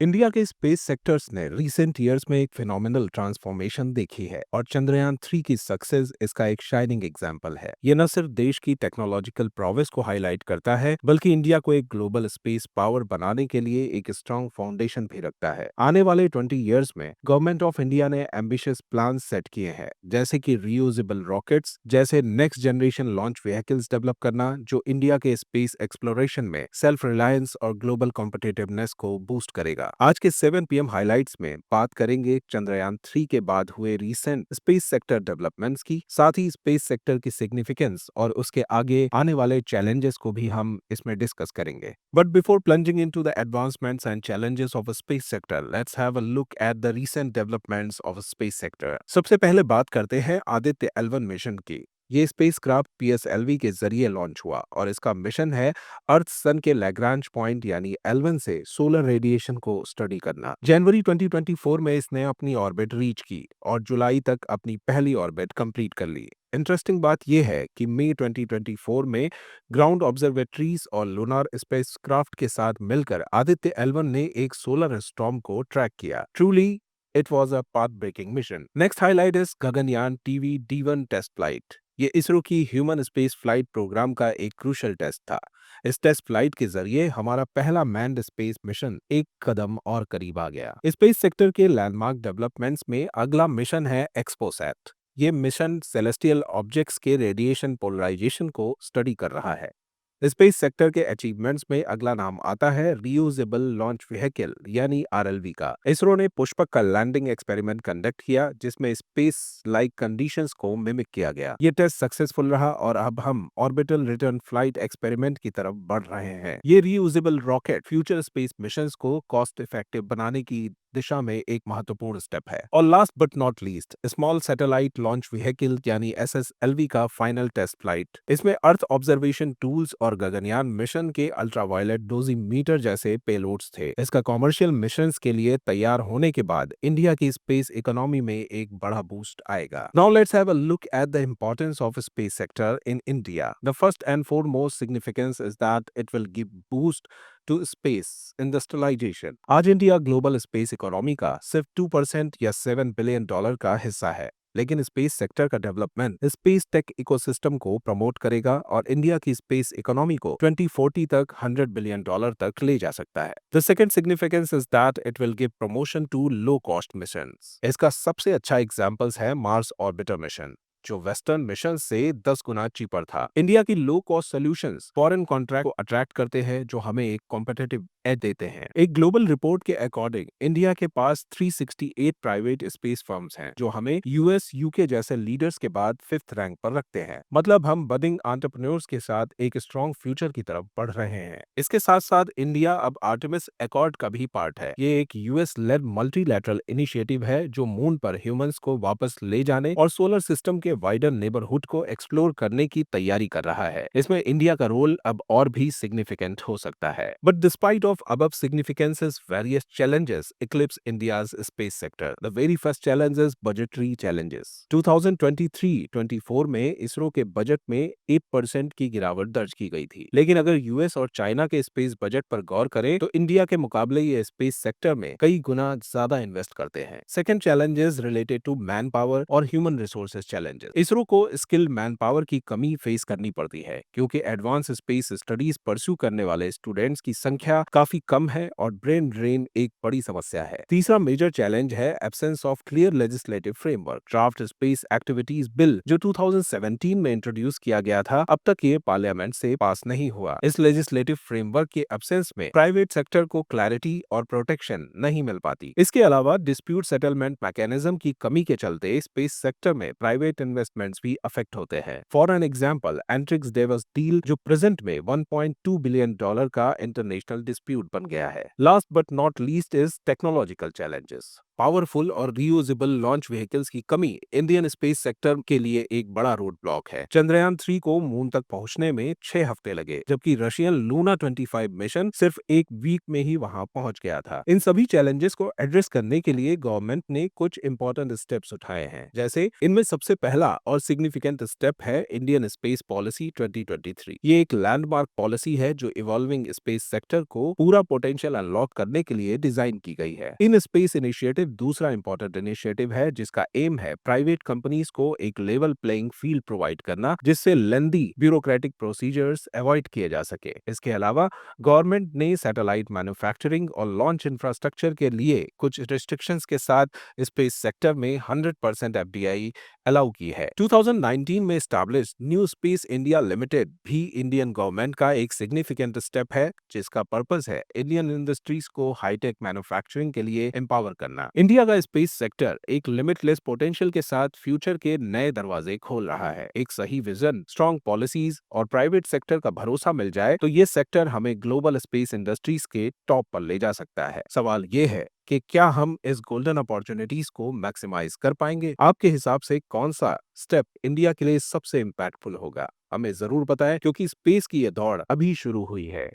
India के space sectors ने recent years में एक फिनोमिनल ट्रांसफॉर्मेशन देखी है और चंद्रयान 3 की सक्सेस इसका एक शाइनिंग एग्जाम्पल है। ये न सिर्फ देश की टेक्नोलॉजिकल प्रोग्रेस को हाईलाइट करता है बल्कि इंडिया को एक ग्लोबल स्पेस पावर बनाने के लिए एक स्ट्रांग फाउंडेशन भी रखता है। आने वाले 20 ईयर्स में गवर्नमेंट ऑफ इंडिया ने एम्बिशियस प्लान सेट किए हैं, जैसे कि रीयूजेबल रॉकेट्स जैसे next generation launch vehicles develop करना, जो इंडिया के स्पेस एक्सप्लोरेशन में सेल्फ रिलायंस और ग्लोबल कॉम्पिटिटिवनेस को बूस्ट करेगा। आज के 7 पीएम हाइलाइट्स में बात करेंगे चंद्रयान 3 के बाद हुए रीसेंट स्पेस सेक्टर डेवलपमेंट्स की, साथ ही स्पेस सेक्टर की सिग्निफिकेंस और उसके आगे आने वाले चैलेंजेस को भी हम इसमें डिस्कस करेंगे। But before plunging into the advancements and challenges of a space sector, let's have a look at the recent developments of a space sector. सबसे पहले बात करते हैं आदित्य L1 मिशन की। ये स्पेसक्राफ्ट PSLV के जरिए लॉन्च हुआ और इसका मिशन है अर्थ सन के लैग्रांज पॉइंट यानी L1 से सोलर रेडिएशन को स्टडी करना। जनवरी 2024 में इसने अपनी ऑर्बिट रीच की और जुलाई तक अपनी पहली ऑर्बिट कंप्लीट कर ली। इंटरेस्टिंग बात यह है कि मई 2024 में ग्राउंड ऑब्जर्वेटरीज और लूनार स्पेसक्राफ्ट के साथ मिलकर आदित्य L1 ने एक सोलर स्टॉर्म को ट्रैक किया। Truly it was a path breaking mission. Next highlight is Gaganyaan TV D1 test flight. ये इसरो की ह्यूमन स्पेस फ्लाइट प्रोग्राम का एक क्रूशल टेस्ट था। इस टेस्ट फ्लाइट के जरिए हमारा पहला मैन्ड स्पेस मिशन एक कदम और करीब आ गया। स्पेस सेक्टर के लैंडमार्क डेवलपमेंट्स में अगला मिशन है एक्सपोसैट। ये मिशन सेलेस्टियल ऑब्जेक्ट्स के रेडिएशन पोलराइजेशन को स्टडी कर रहा है। स्पेस सेक्टर के अचीवमेंट्स में अगला नाम आता है रीयूजेबल लॉन्च व्हीकल यानी RLV का। इसरो ने पुष्पक का लैंडिंग एक्सपेरिमेंट कंडक्ट किया, जिसमें स्पेस लाइक कंडीशंस को मिमिक किया गया। ये टेस्ट सक्सेसफुल रहा और अब हम ऑर्बिटल रिटर्न फ्लाइट एक्सपेरिमेंट की तरफ बढ़ रहे हैं। ये reusable rocket future space missions को कॉस्ट इफेक्टिव बनाने की दिशा में एक महत्वपूर्ण स्टेप है। और last but not least, small satellite launch vehicle यानी SSLV का फाइनल टेस्ट फ्लाइट। इसमें अर्थ ऑब्जर्वेशन टूल्स और गगनयान मिशन के अल्ट्रावायलेट डोजीमीटर जैसे पेलोड्स थे। इसका कॉमर्शियल मिशंस के लिए तैयार होने के बाद इंडिया की स्पेस इकोनॉमी में एक बड़ा बूस्ट आएगा। Now let's have a look at the importance of space sector in India. The first and foremost significance is that it will give boost to space industrialisation. आज India global space economy का सिर्फ 2% या $7 billion का हिस्सा है, लेकिन space sector का development space tech ecosystem को प्रमोट करेगा और इंडिया की स्पेस इकोनॉमी को 2040 तक $100 बिलियन तक ले जा सकता है। The second significance is that it will give promotion to low cost missions. इसका सबसे अच्छा एग्जांपल्स है मार्स ऑर्बिटर मिशन, जो वेस्टर्न मिशन से 10 गुना चीपर था। इंडिया की low cost solutions foreign contract को अट्रैक्ट करते हैं, जो हमें एक कॉम्पिटिटिव एज देते हैं। एक ग्लोबल रिपोर्ट के अकॉर्डिंग इंडिया के पास 368 प्राइवेट स्पेस फर्म्स हैं, जो हमें US UK जैसे लीडर्स के बाद 5th रैंक पर रखते हैं। मतलब हम बडिंग एंटरप्रेन्योर्स के साथ एक स्ट्रॉन्ग फ्यूचर की तरफ बढ़ रहे हैं। इसके साथ साथ इंडिया अब आर्टेमिस अकॉर्ड का भी पार्ट है। ये एक US लेड मल्टीलैटरल इनिशिएटिव है जो मून पर ह्यूमंस को वापस ले जाने और सोलर सिस्टम के वाइडर नेबरहुड को एक्सप्लोर करने की तैयारी कर रहा है। इसमें इंडिया का रोल अब और भी सिग्निफिकेंट हो सकता है। But despite of above significances, various challenges eclipse India's space sector. The very first challenge is budgetary challenges. 2023-24 में इसरो के बजट में 8% की गिरावट दर्ज की गई थी। लेकिन अगर US और चाइना के स्पेस बजट पर गौर करें तो इंडिया के मुकाबले ये स्पेस सेक्टर में कई गुना ज्यादा इन्वेस्ट करते हैं। Second challenge is related to manpower और ह्यूमन रिसोर्सेज चैलेंजेस। इसरो को स्किल्ड मैन पावर की कमी फेस करनी पड़ती है, क्योंकि एडवांस स्पेस स्टडीज परस्यू करने वाले स्टूडेंट्स की संख्या काफी कम है और ब्रेन ड्रेन एक बड़ी समस्या है। तीसरा मेजर चैलेंज है absence of clear legislative framework. Draft space activities bill जो 2017 में इंट्रोड्यूस किया गया था, अब तक ये पार्लियामेंट से पास नहीं हुआ। इस लेजिस्लेटिव फ्रेमवर्क के एब्सेंस में प्राइवेट सेक्टर को क्लैरिटी और प्रोटेक्शन नहीं मिल पाती। इसके अलावा डिस्प्यूट सेटलमेंट मैकेनिज्म की कमी के चलते स्पेस सेक्टर में प्राइवेट इन्वेस्टमेंट्स भी अफेक्ट होते हैं। For an example, Antrix Davos deal जो प्रेजेंट में $1.2 बिलियन का इंटरनेशनल डिस्प्यूट बन गया है। Last but not least is technological challenges. Powerful और रीयूजेबल लॉन्च व्हीकल्स की कमी इंडियन स्पेस सेक्टर के लिए एक बड़ा रोड ब्लॉक है। चंद्रयान 3 को मून तक पहुंचने में 6 हफ्ते लगे, जबकि रशियन लूना 25 मिशन सिर्फ एक वीक में ही वहां पहुंच गया था। इन सभी चैलेंजेस को एड्रेस करने के लिए गवर्नमेंट ने कुछ इंपॉर्टेंट स्टेप्स उठाए हैं। जैसे इनमें सबसे पहला और सिग्निफिकेंट स्टेप है इंडियन स्पेस पॉलिसी 2023। ये एक लैंडमार्क पॉलिसी है जो इवॉल्विंग स्पेस सेक्टर को पूरा पोटेंशियल अनलॉक करने के लिए डिजाइन की गई है। इन स्पेस इनिशिएटिव दूसरा इंपॉर्टेंट इनिशिएटिव है जिसका एम है प्राइवेट कंपनीज को एक लेवल प्लेइंग फील्ड प्रोवाइड करना, जिससे लेंदी ब्यूरोक्रेटिक प्रोसीजर्स अवॉइड किए जा सके। इसके अलावा गवर्नमेंट ने सैटेलाइट मैन्युफैक्चरिंग और लॉन्च इंफ्रास्ट्रक्चर के लिए कुछ रिस्ट्रिक्शंस के साथ स्पेस सेक्टर में 100% एफडीआई अलाउ की है। 2019 में establish new space India limited भी इंडियन गवर्नमेंट का एक सिग्निफिकेंट स्टेप है, जिसका पर्पस है इंडियन इंडस्ट्रीज को हाईटेक मैन्युफैक्चरिंग के लिए एम्पावर करना। इंडिया का स्पेस सेक्टर एक लिमिटलेस पोटेंशियल के साथ फ्यूचर के नए दरवाजे खोल रहा है। एक सही विजन, स्ट्रॉन्ग पॉलिसीज और प्राइवेट सेक्टर का भरोसा मिल जाए तो ये सेक्टर हमें ग्लोबल स्पेस इंडस्ट्रीज के टॉप पर ले जा सकता है। सवाल ये है कि क्या हम इस गोल्डन अपॉर्चुनिटीज को मैक्सिमाइज कर पाएंगे? आपके हिसाब से कौन सा स्टेप इंडिया के लिए सबसे इम्पैक्टफुल होगा? हमें जरूर बताएं, क्योंकि स्पेस की ये दौड़ अभी शुरू हुई है।